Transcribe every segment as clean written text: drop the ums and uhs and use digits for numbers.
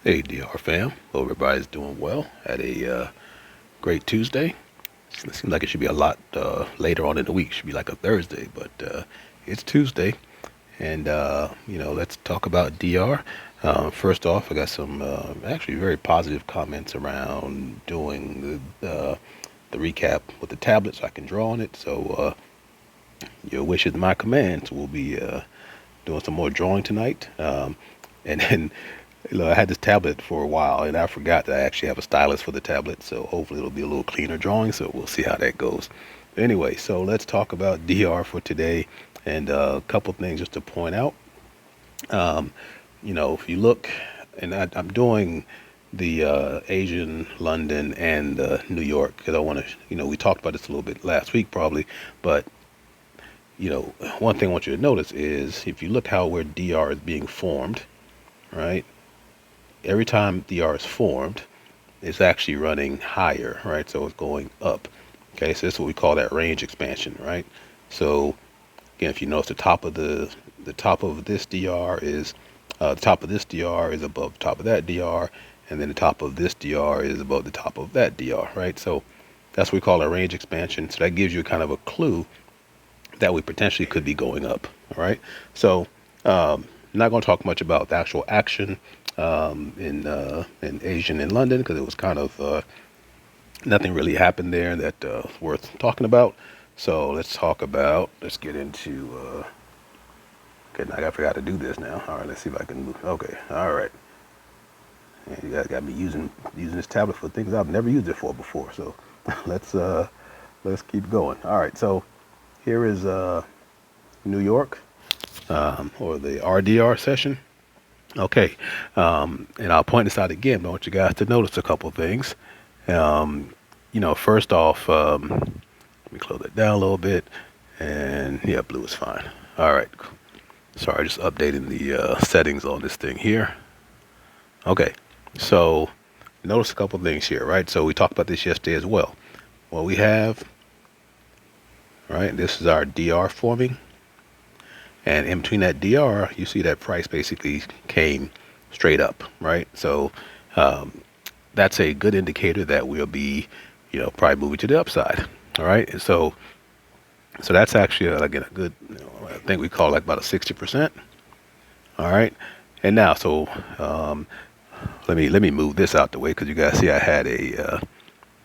Hey DR fam, hope everybody's doing well. Had a great Tuesday. It seems like it should be a lot later on in the week. Should be like a Thursday, but it's Tuesday, and let's talk about DR. First off, I got some actually very positive comments around doing the recap with the tablet, so I can draw on it. So your wish is my command. So we'll be doing some more drawing tonight, and then. I had this tablet for a while, and I forgot that I actually have a stylus for the tablet. So hopefully it'll be a little cleaner drawing. So we'll see how that goes. Anyway, so let's talk about DR for today, and a couple things just to point out. Um, if you look, and I'm doing the Asian, London, and New York because I want to. We talked about this a little bit last week, probably, but one thing I want you to notice is if you look how where DR is being formed, right? Every time DR is formed, it's actually running higher, right? So it's going up. Okay, so this is what we call that range expansion, right? So again, if you notice the top of this DR is the top of this DR is above the top of that DR, and then the top of this DR is above the top of that DR, right? So that's what we call a range expansion. So that gives you kind of a clue that we potentially could be going up. All right. So not going to talk much about the actual action in Asian in London because it was kind of nothing really happened there that worth talking about. So let's get into. Okay, now I forgot to do this now. All right, let's see if I can move. Okay, all right. And you guys got me using this tablet for things I've never used it for before. So let's let's keep going. All right, so here is New York or the RDR session. Okay, and I'll point this out again, but I want you guys to notice a couple things. First off, let me close that down a little bit, and yeah, blue is fine. All right, sorry, just updating the settings on this thing here. Okay, so notice a couple things here, right? So we talked about this yesterday as well. What we have, right? This is our DR forming. And in between that DR, you see that price basically came straight up, right? So that's a good indicator that we'll be, probably moving to the upside. All right. And so that's actually again a good, I think we call like about a 60%. All right. And now, so let me move this out the way because you guys see I had a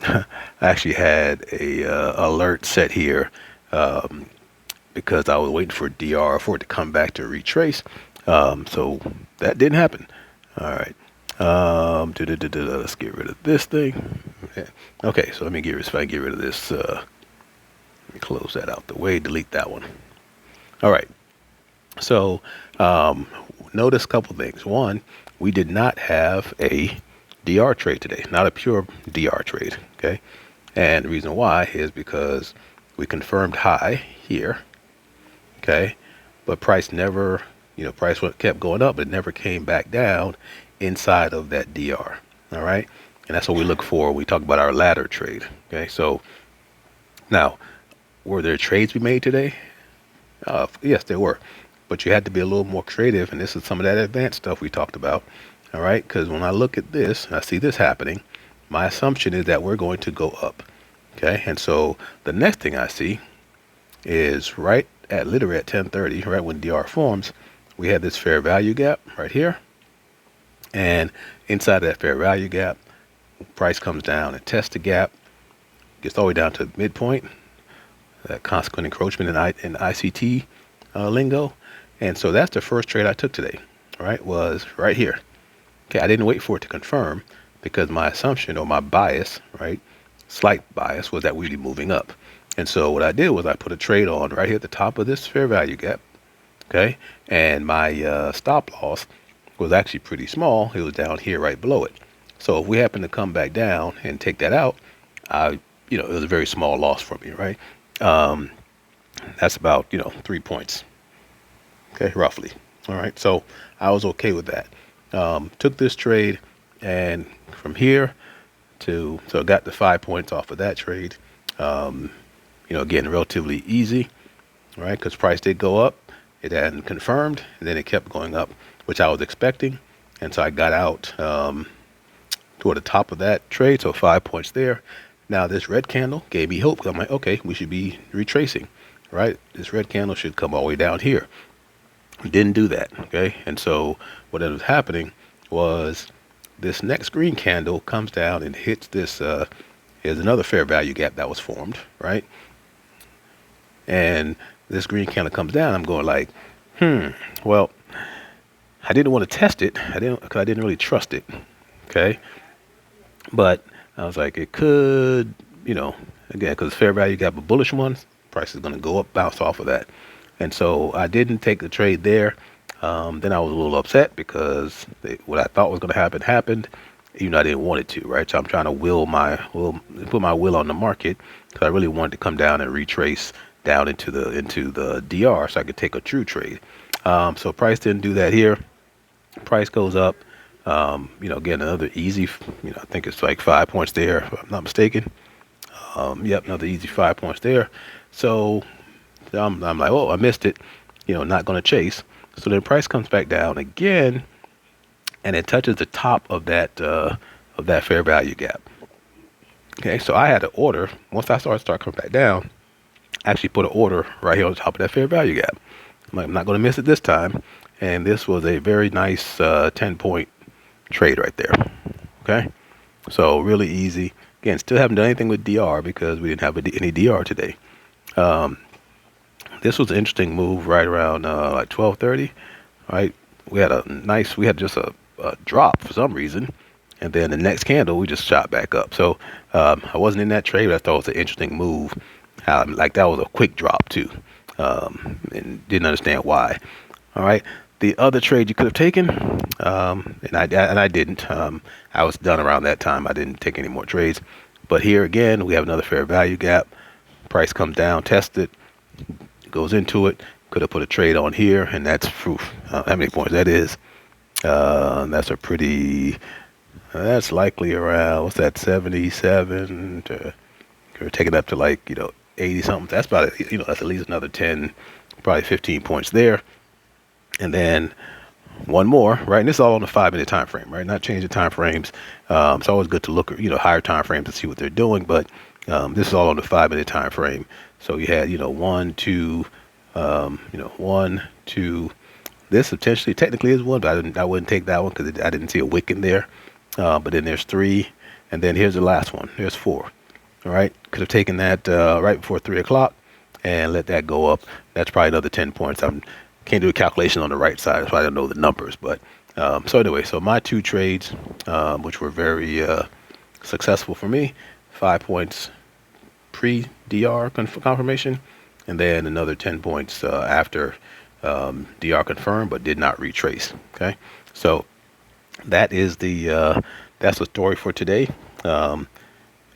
I actually had a alert set here. Because I was waiting for DR for it to come back to retrace. So that didn't happen. All right. Let's get rid of this thing. Okay, so let me if I get rid of this, let me close that out the way, delete that one. All right. So notice a couple things. One, we did not have a DR trade today, not a pure DR trade. Okay. And the reason why is because we confirmed high here. Okay, but price never, kept going up, but it never came back down inside of that DR. All right, and that's what we look for when we talk about our ladder trade. Okay, so now, were there trades we made today? Yes, there were, but you had to be a little more creative, and this is some of that advanced stuff we talked about. All right, because when I look at this, and I see this happening, my assumption is that we're going to go up. Okay, and so the next thing I see is right at literally at 10:30, right when DR forms, we have this fair value gap right here. And inside of that fair value gap, price comes down and tests the gap, gets all the way down to midpoint, that consequent encroachment in ICT lingo. And so that's the first trade I took today, right, was right here. Okay, I didn't wait for it to confirm because my assumption or my bias, right, slight bias was that we'd be moving up. And so what I did was I put a trade on right here at the top of this fair value gap. Okay. And my stop loss was actually pretty small. It was down here right below it. So if we happen to come back down and take that out, it was a very small loss for me, right? That's about, 3 points. Okay. Roughly. All right. So I was okay with that. Took this trade and from here so I got the 5 points off of that trade. Again, relatively easy, right? Because price did go up. It hadn't confirmed, and then it kept going up, which I was expecting. And so I got out toward the top of that trade, so 5 points there. Now this red candle gave me hope. I'm like, okay, we should be retracing, right? This red candle should come all the way down here. Didn't do that, okay? And so what ended up happening was this next green candle comes down and hits this. Here's another fair value gap that was formed, right? And this green candle comes down. I'm going like, well, I didn't want to test it. Because I didn't really trust it, okay? But I was like, it could, again, because fair value gap, a bullish one, price is going to go up, bounce off of that. And so I didn't take the trade there. Then I was a little upset because what I thought was going to happen happened, even though I didn't want it to, right? So I'm trying to put my will on the market because I really wanted to come down and retrace down into the DR so I could take a true trade. So price didn't do that here. Price goes up. Again, another easy, I think it's like 5 points there, if I'm not mistaken. Yep, another easy 5 points there. So I'm like, oh, I missed it, not going to chase. So then price comes back down again, and it touches the top of that fair value gap. Okay, so I had to order, once I start coming back down, I actually put an order right here on the top of that fair value gap. I'm like, I'm not going to miss it this time. And this was a very nice 10-point trade right there. Okay, so really easy. Again, still haven't done anything with DR because we didn't have any DR today. This was an interesting move right around like 12:30. Right, we had just a drop for some reason, and then the next candle we just shot back up. So I wasn't in that trade, but I thought it was an interesting move. Like that was a quick drop too, and didn't understand why. All right. The other trade you could have taken, and I didn't. I was done around that time. I didn't take any more trades. But here again, we have another fair value gap. Price comes down, tests it, goes into it. Could have put a trade on here, and that's proof. How many points that is? That's likely around, what's that, 77 to, or take it up to like, 80 something. That's about, that's at least another 10, probably 15 points there. And then one more, right? And this is all on the 5-minute time frame, right? Not changing time frames. It's always good to look at, higher time frames to see what they're doing, but this is all on the 5-minute time frame. So you had, 1, 2, 1, 2. This potentially technically is 1, but I wouldn't take that one because I didn't see a wick in there. But then there's 3, and then here's the last one. There's 4. All right, could have taken that right before 3 o'clock and let that go up. That's probably another 10 points. Can't do a calculation on the right side, so I don't know the numbers. But so anyway, so my 2 trades, which were very successful for me, 5 points pre-DR confirmation, and then another 10 points after DR confirmed, but did not retrace. Okay, so that is that's the story for today. And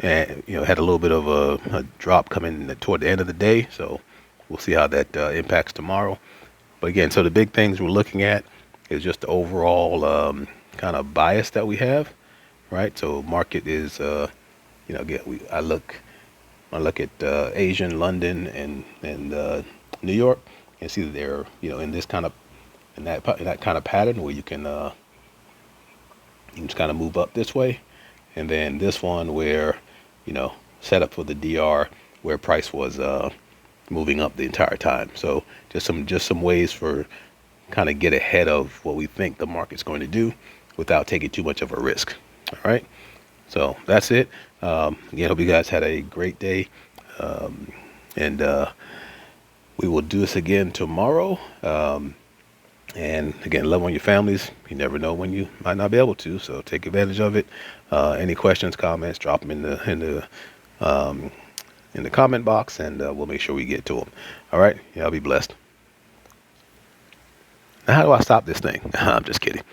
had a little bit of a drop coming toward the end of the day, so we'll see how that impacts tomorrow. But again, so the big things we're looking at is just the overall kind of bias that we have, right? So market is, again, I look at Asian, London, and New York, and see that they're, in this kind of in that kind of pattern where you can just kind of move up this way, and then this one where, set up for the DR where price was moving up the entire time. So just some ways for kind of get ahead of what we think the market's going to do without taking too much of a risk. All right. So that's it. Again, hope you guys had a great day. And we will do this again tomorrow. And again, love on your families. You never know when you might not be able to, so take advantage of it. Any questions, comments, drop them in the comment box, and we'll make sure we get to them. All right, y'all be blessed. Now, how do I stop this thing? I'm just kidding.